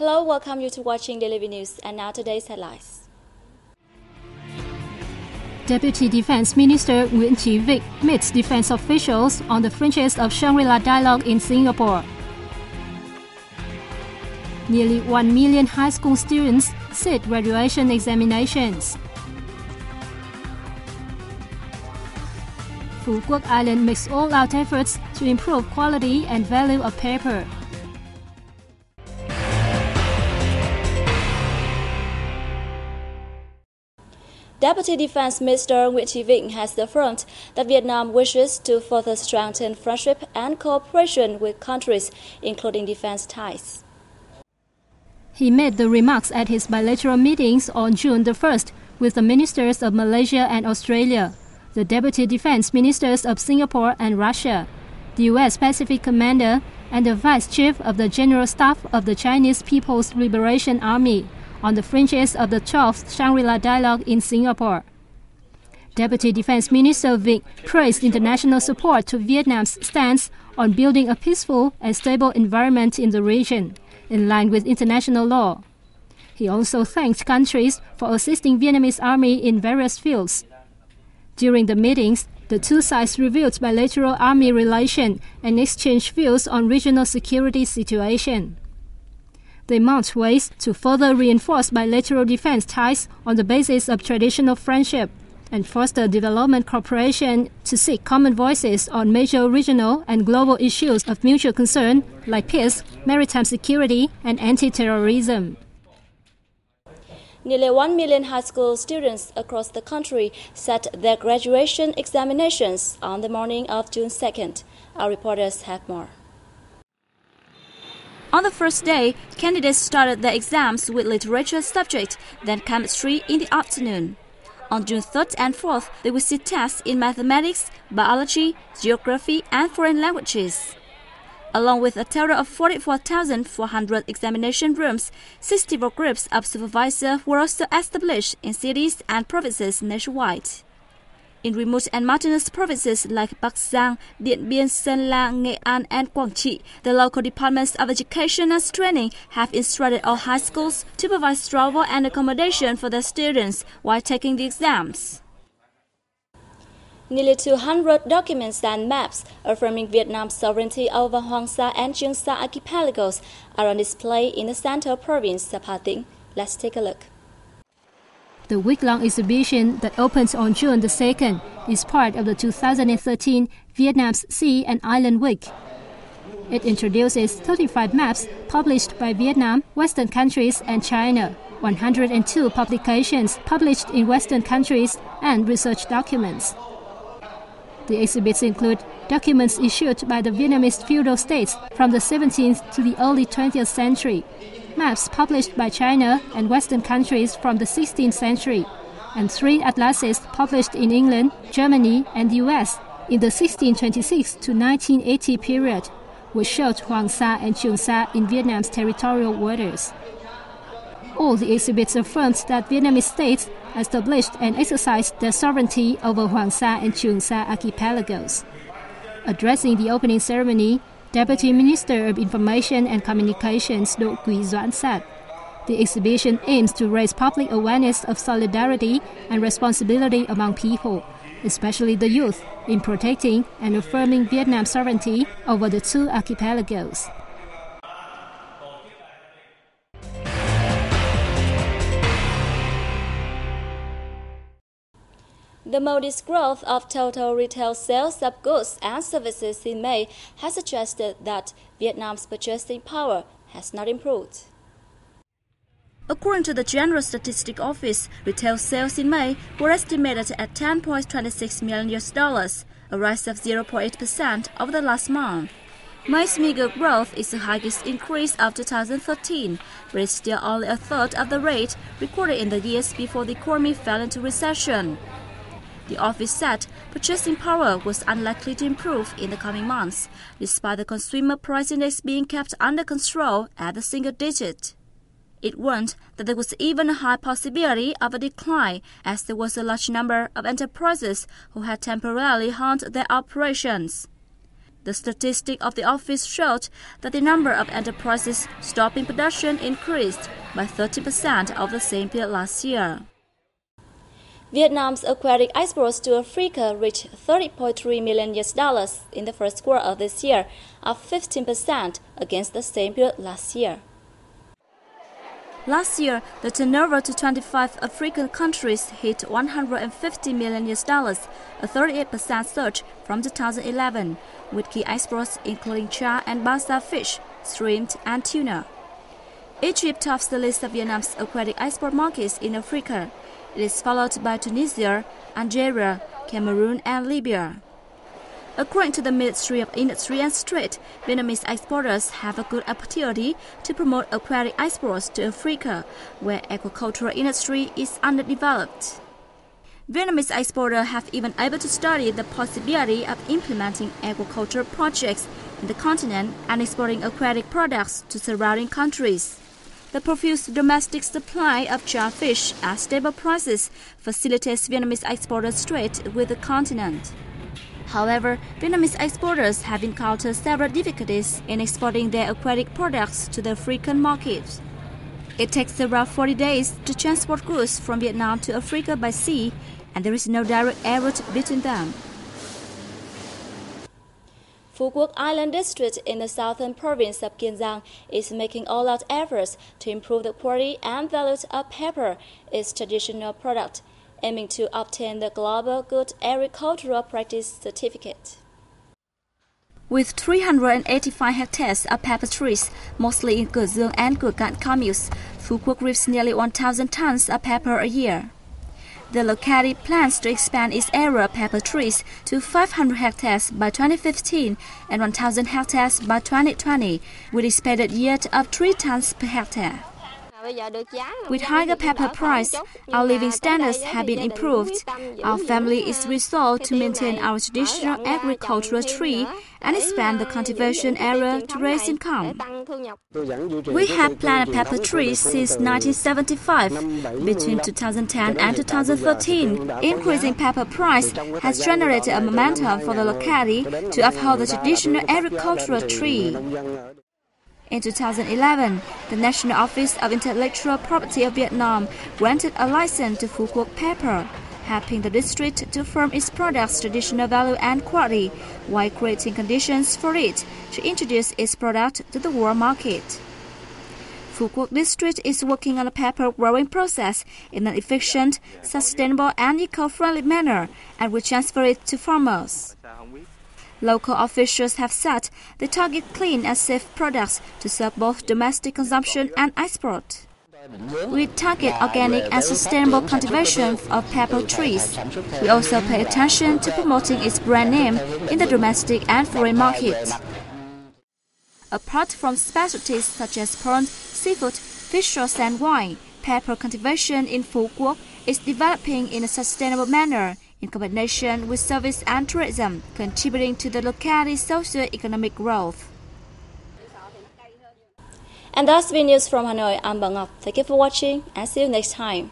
Hello, welcome you to watching Daily News, and now today's headlines. Deputy Defense Minister Nguyễn Chí Vịnh meets defense officials on the fringes of Shangri-La dialogue in Singapore. Nearly 1 million high school students sit graduation examinations. Phú Quốc Island makes all-out efforts to improve quality and value of paper. Deputy Defense Minister Nguyễn Chí Vịnh has affirmed that Vietnam wishes to further strengthen friendship and cooperation with countries, including defense ties. He made the remarks at his bilateral meetings on June the 1st with the ministers of Malaysia and Australia, the Deputy Defense Ministers of Singapore and Russia, the U.S. Pacific Commander, and the Vice Chief of the General Staff of the Chinese People's Liberation Army, on the fringes of the 12th Shangri-La Dialogue in Singapore. Deputy Defense Minister Vịnh praised international support to Vietnam's stance on building a peaceful and stable environment in the region, in line with international law. He also thanked countries for assisting Vietnamese army in various fields. During the meetings, the two sides reviewed bilateral army relations and exchanged views on regional security situation. They mount ways to further reinforce bilateral defense ties on the basis of traditional friendship and foster development cooperation to seek common voices on major regional and global issues of mutual concern like peace, maritime security, and anti-terrorism. Nearly 1 million high school students across the country sat their graduation examinations on the morning of June 2nd. Our reporters have more. On the first day, candidates started their exams with literature subject, then chemistry in the afternoon. On June 3rd and 4th, they will sit tests in mathematics, biology, geography, and foreign languages. Along with a total of 44,400 examination rooms, 64 groups of supervisors were also established in cities and provinces nationwide. In remote and mountainous provinces like Bắc Giang, Điện Biên, Sơn La, Nghệ An, and Quảng Trị, the local departments of education and training have instructed all high schools to provide travel and accommodation for their students while taking the exams. Nearly 200 documents and maps affirming Vietnam's sovereignty over Hoàng Sa and Trường Sa archipelagos are on display in the central province of Hà Tĩnh. Let's take a look. The week-long exhibition that opens on June the 2nd is part of the 2013 Vietnam's Sea and Island Week. It introduces 35 maps published by Vietnam, Western countries, and China, 102 publications published in Western countries, and research documents. The exhibits include documents issued by the Vietnamese feudal states from the 17th to the early 20th century, maps published by China and Western countries from the 16th century, and 3 atlases published in England, Germany, and the US in the 1626 to 1980 period, which showed Hoàng Sa and Trường Sa in Vietnam's territorial waters. All the exhibits affirmed that Vietnamese states established and exercised their sovereignty over Hoàng Sa and Trường Sa archipelagos. Addressing the opening ceremony, Deputy Minister of Information and Communications Đỗ Quý Doãn said, the exhibition aims to raise public awareness of solidarity and responsibility among people, especially the youth, in protecting and affirming Vietnam's sovereignty over the two archipelagos. The modest growth of total retail sales of goods and services in May has suggested that Vietnam's purchasing power has not improved. According to the General Statistics Office, retail sales in May were estimated at $10.26 million, a rise of 0.8% over the last month. May's meager growth is the highest increase of 2013, but it's still only a third of the rate recorded in the years before the economy fell into recession. The office said purchasing power was unlikely to improve in the coming months, despite the consumer price index being kept under control at the single digit. It warned that there was even a high possibility of a decline, as there was a large number of enterprises who had temporarily halted their operations. The statistic of the office showed that the number of enterprises stopping production increased by 30% of the same period last year. Vietnam's aquatic exports to Africa reached $30.3 million in the first quarter of this year, up 15% against the same period last year. Last year, the turnover to 25 African countries hit $150 million, a 38% surge from 2011, with key exports including char and basa fish, shrimp, and tuna. Egypt tops the list of Vietnam's aquatic export markets in Africa. It is followed by Tunisia, Algeria, Cameroon, and Libya. According to the Ministry of Industry and Trade, Vietnamese exporters have a good opportunity to promote aquatic exports to Africa, where aquaculture industry is underdeveloped. Vietnamese exporters have even able to study the possibility of implementing aquaculture projects in the continent and exporting aquatic products to surrounding countries. The profuse domestic supply of char fish at stable prices facilitates Vietnamese exporters' trade with the continent. However, Vietnamese exporters have encountered several difficulties in exporting their aquatic products to the African market. It takes around 40 days to transport goods from Vietnam to Africa by sea, and there is no direct air route between them. Phu Quoc Island District in the southern province of Kiên Giang is making all-out efforts to improve the quality and value of pepper, its traditional product, aiming to obtain the Global Good Agricultural Practice certificate. With 385 hectares of pepper trees, mostly in Cửa Dương and Cửa Cạn communes, Phu Quoc reaps nearly 1,000 tons of pepper a year. The locality plans to expand its area of pepper trees to 500 hectares by 2015 and 1,000 hectares by 2020, with expected yield of 3 tons per hectare. With higher pepper price, our living standards have been improved. Our family is resolved to maintain our traditional agricultural tree and expand the cultivation area to raise income. We have planted pepper trees since 1975. Between 2010 and 2013, increasing pepper price has generated a momentum for the locality to uphold the traditional agricultural tree. In 2011, the National Office of Intellectual Property of Vietnam granted a license to Phu Quoc Pepper, helping the district to affirm its product's traditional value and quality, while creating conditions for it to introduce its product to the world market. Phu Quoc District is working on a pepper growing process in an efficient, sustainable, and eco-friendly manner and will transfer it to farmers. Local officials have said they target clean and safe products to serve both domestic consumption and export. We target organic and sustainable cultivation of pepper trees. We also pay attention to promoting its brand name in the domestic and foreign market. Apart from specialties such as prawns, seafood, fish sauce, and wine, pepper cultivation in Phu Quoc is developing in a sustainable manner, in combination with service and tourism, contributing to the locality's socio-economic growth. And that's the news from Hanoi. I'm Bang Ngọc. Thank you for watching and see you next time.